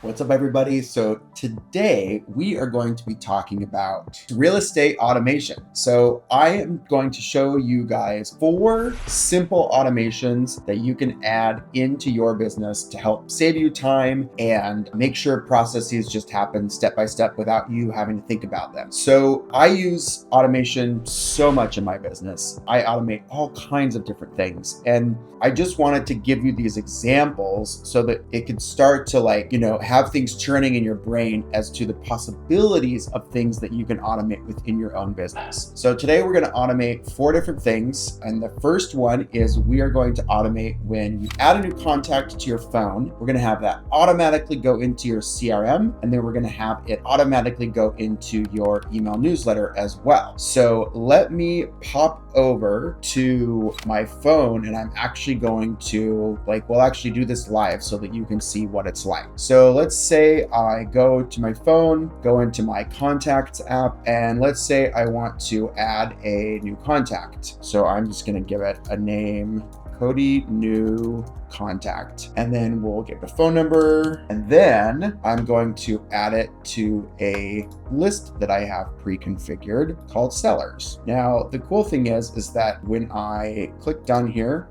What's up, everybody? So today we are going to be talking about real estate automation. So I am going to show you guys 4 simple automations that you can add into your business to help save you time and make sure processes just happen step by step without you having to think about them. So I use automation so much in my business. I automate all kinds of different things. And I just wanted to give you these examples so that it could start to have things churning in your brain as to the possibilities of things that you can automate within your own business. So today we're going to automate 4 different things. And the first one is we are going to automate when you add a new contact to your phone. We're going to have that automatically go into your CRM, and then we're going to have it automatically go into your email newsletter as well. So let me pop over to my phone, and I'm actually going to we'll actually do this live so that you can see what it's like. So let's say I go to my phone, go into my contacts app, and let's say I want to add a new contact. So I'm just going to give it a name, Cody New Contact, and then we'll give the phone number, and then I'm going to add it to a list that I have pre-configured called sellers. Now the cool thing is that when I click done here,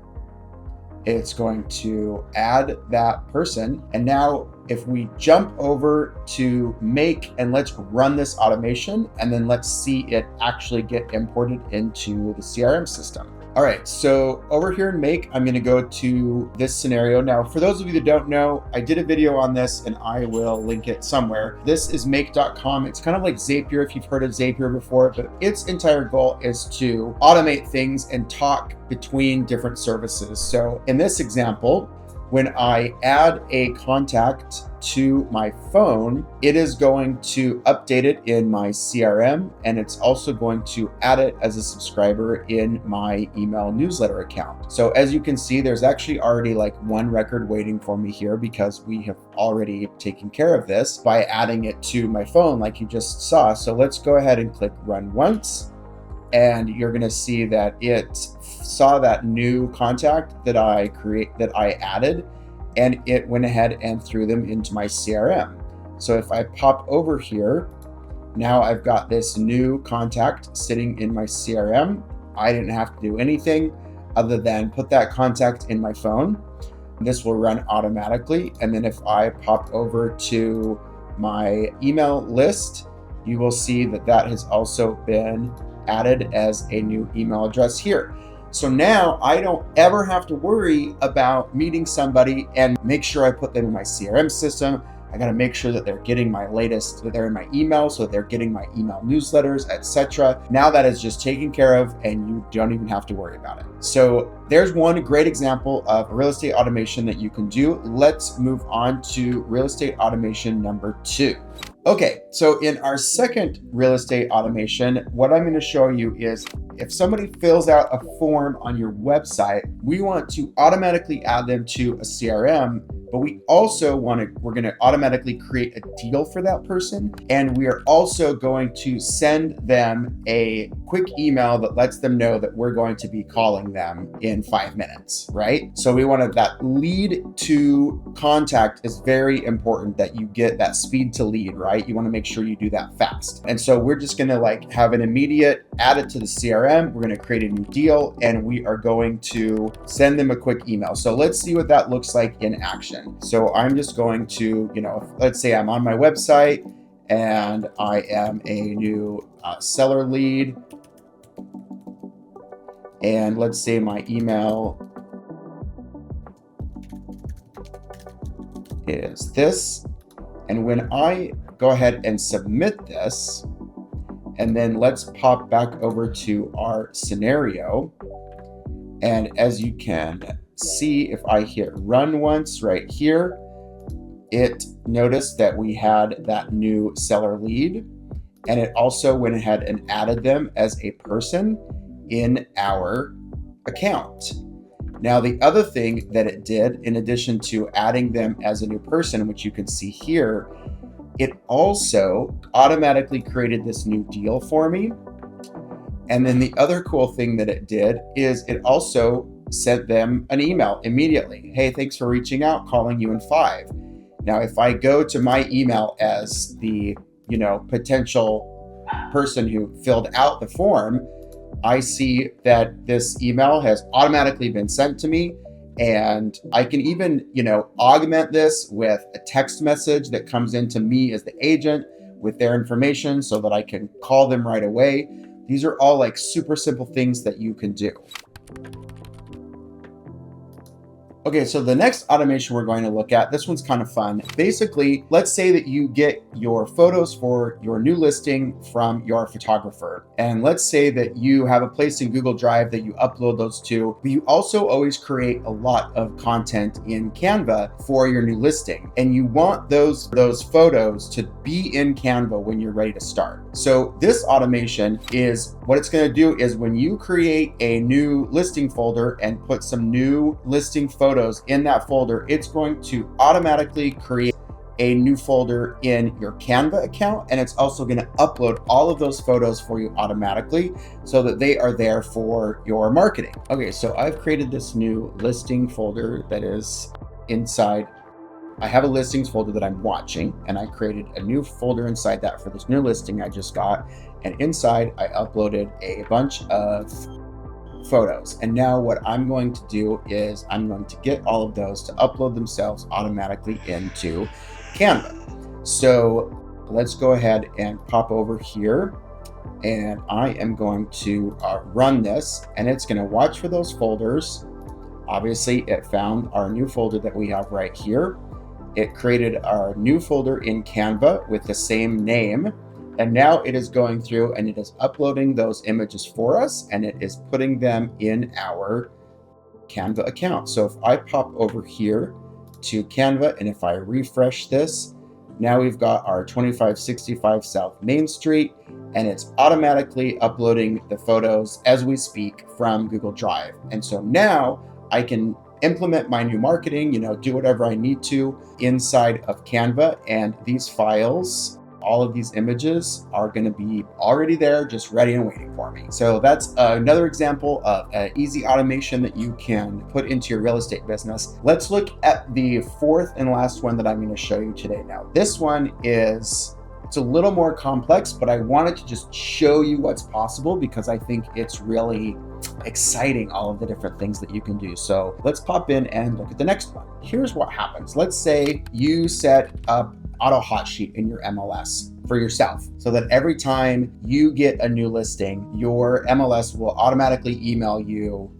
it's going to add that person. And now if we jump over to Make, and let's run this automation, and then let's see it actually get imported into the CRM system. All right, so over here in Make, I'm gonna go to this scenario. Now, for those of you that don't know, I did a video on this and I will link it somewhere. This is make.com. It's kind of like Zapier, if you've heard of Zapier before, but its entire goal is to automate things and talk between different services. So in this example, when I add a contact to my phone, it is going to update it in my CRM, and it's also going to add it as a subscriber in my email newsletter account. So as you can see, there's actually already one record waiting for me here because we have already taken care of this by adding it to my phone like you just saw. So let's go ahead and click run once, and you're going to see that it saw that new contact that I added, and it went ahead and threw them into my CRM. So if I pop over here, now I've got this new contact sitting in my CRM. I didn't have to do anything other than put that contact in my phone. This will run automatically. And then if I pop over to my email list, you will see that that has also been added as a new email address here. So now I don't ever have to worry about meeting somebody and make sure I put them in my CRM system. I got to make sure that they're getting my latest, that they're in my email, so that they're getting my email newsletters, etc. Now that is just taken care of, and you don't even have to worry about it. So there's one great example of real estate automation that you can do. Let's move on to real estate automation number 2. Okay, so in our second real estate automation, what I'm going to show you is if somebody fills out a form on your website, we want to automatically add them to a CRM, but we're going to automatically create a deal for that person. And we are also going to send them a quick email that lets them know that we're going to be calling them in 5 minutes, right? So we wanted that lead to contact is very important, that you get that speed to lead, right? You want to make sure you do that fast. And so we're just going to have an immediate add it to the CRM. We're going to create a new deal, and we are going to send them a quick email. So let's see what that looks like in action. So I'm just going to, let's say I'm on my website and I am a new seller lead. And let's say my email is this. And when I go ahead and submit this, and then let's pop back over to our scenario. And as you can see, if I hit run once right here, it noticed that we had that new seller lead, and it also went ahead and added them as a person in our account. Now, the other thing that it did, in addition to adding them as a new person, which you can see here, it also automatically created this new deal for me. And then the other cool thing that it did is it also sent them an email immediately. Hey, thanks for reaching out, calling you in 5. Now, if I go to my email as the, potential person who filled out the form, I see that this email has automatically been sent to me. And I can even, augment this with a text message that comes into me as the agent with their information so that I can call them right away. These are all like super simple things that you can do. Okay, so the next automation we're going to look at, this one's kind of fun. Basically, let's say that you get your photos for your new listing from your photographer. And let's say that you have a place in Google Drive that you upload those to, but you also always create a lot of content in Canva for your new listing. And you want those photos to be in Canva when you're ready to start. So this automation is, what it's going to do is when you create a new listing folder and put some new listing photos in that folder, it's going to automatically create a new folder in your Canva account, and it's also going to upload all of those photos for you automatically so that they are there for your marketing. Okay, so I've created this new listing folder that is inside. I have a listings folder that I'm watching, and I created a new folder inside that for this new listing I just got. And inside I uploaded a bunch of photos. And now what I'm going to do is I'm going to get all of those to upload themselves automatically into Canva. So let's go ahead and pop over here, and I am going to run this, and it's going to watch for those folders. Obviously, it found our new folder that we have right here. It created our new folder in Canva with the same name. And now it is going through and it is uploading those images for us, and it is putting them in our Canva account. So if I pop over here to Canva and if I refresh this, now we've got our 2565 South Main Street, and it's automatically uploading the photos as we speak from Google Drive. And so now I can implement my new marketing, do whatever I need to inside of Canva, and these files, all of these images are going to be already there, just ready and waiting for me. So that's another example of an easy automation that you can put into your real estate business. Let's look at the fourth and last one that I'm going to show you today. Now, this one it's a little more complex, but I wanted to just show you what's possible because I think it's really exciting, all of the different things that you can do. So let's pop in and look at the next one. Here's what happens. Let's say you set up auto hot sheet in your MLS for yourself so that every time you get a new listing, your MLS will automatically email you,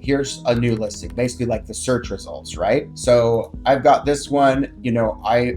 here's a new listing, basically like the search results, right? So I've got this one,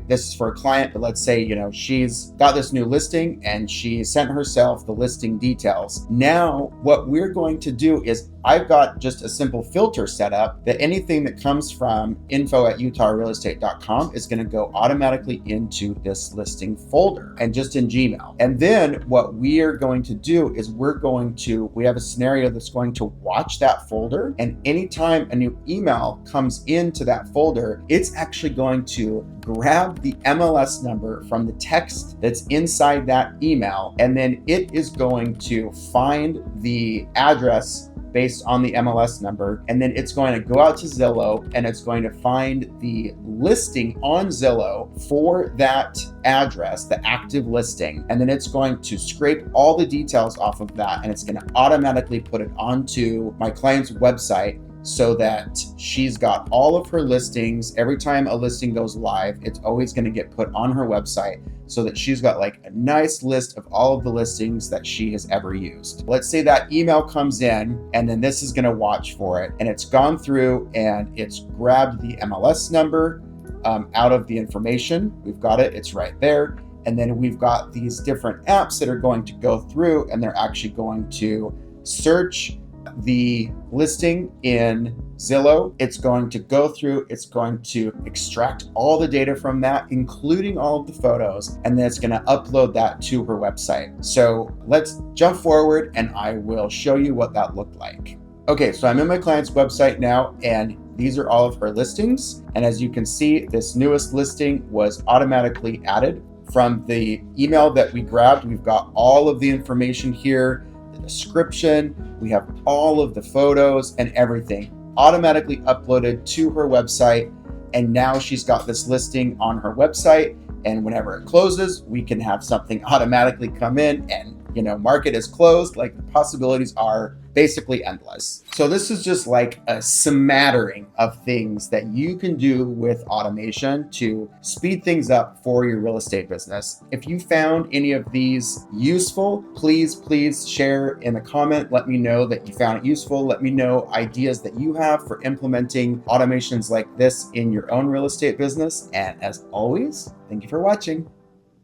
this is for a client, but let's say, she's got this new listing and she sent herself the listing details. Now, what we're going to do is I've got just a simple filter set up that anything that comes from info@utahrealestate.com is going to go automatically into this listing folder and just in Gmail. And then what we are going to do is we have a scenario that's going to watch that folder, and anytime a new email comes into that folder, it's actually going to grab the MLS number from the text that's inside that email, and then it is going to find the address based on the MLS number, and then it's going to go out to Zillow and it's going to find the listing on Zillow for that address, the active listing, and then it's going to scrape all the details off of that, and it's going to automatically put it onto my client's website so that she's got all of her listings. Every time a listing goes live, it's always going to get put on her website so that she's got like a nice list of all of the listings that she has ever used. Let's say that email comes in, and then this is going to watch for it, and it's gone through and it's grabbed the MLS number out of the information. We've got it, it's right there. And then we've got these different apps that are going to go through and they're actually going to search the listing in Zillow. It's going to go through, it's going to extract all the data from that, including all of the photos, and then it's going to upload that to her website. So let's jump forward and I will show you what that looked like. Okay, so I'm in my client's website now, and these are all of her listings. And as you can see, this newest listing was automatically added from the email that we grabbed. We've got all of the information here, the description, we have all of the photos and everything automatically uploaded to her website. And now she's got this listing on her website. And whenever it closes, we can have something automatically come in and, market is closed. Like, the possibilities are basically endless. So this is just like a smattering of things that you can do with automation to speed things up for your real estate business. If you found any of these useful, please share in a comment. Let me know that you found it useful. Let me know ideas that you have for implementing automations like this in your own real estate business. And as always, thank you for watching.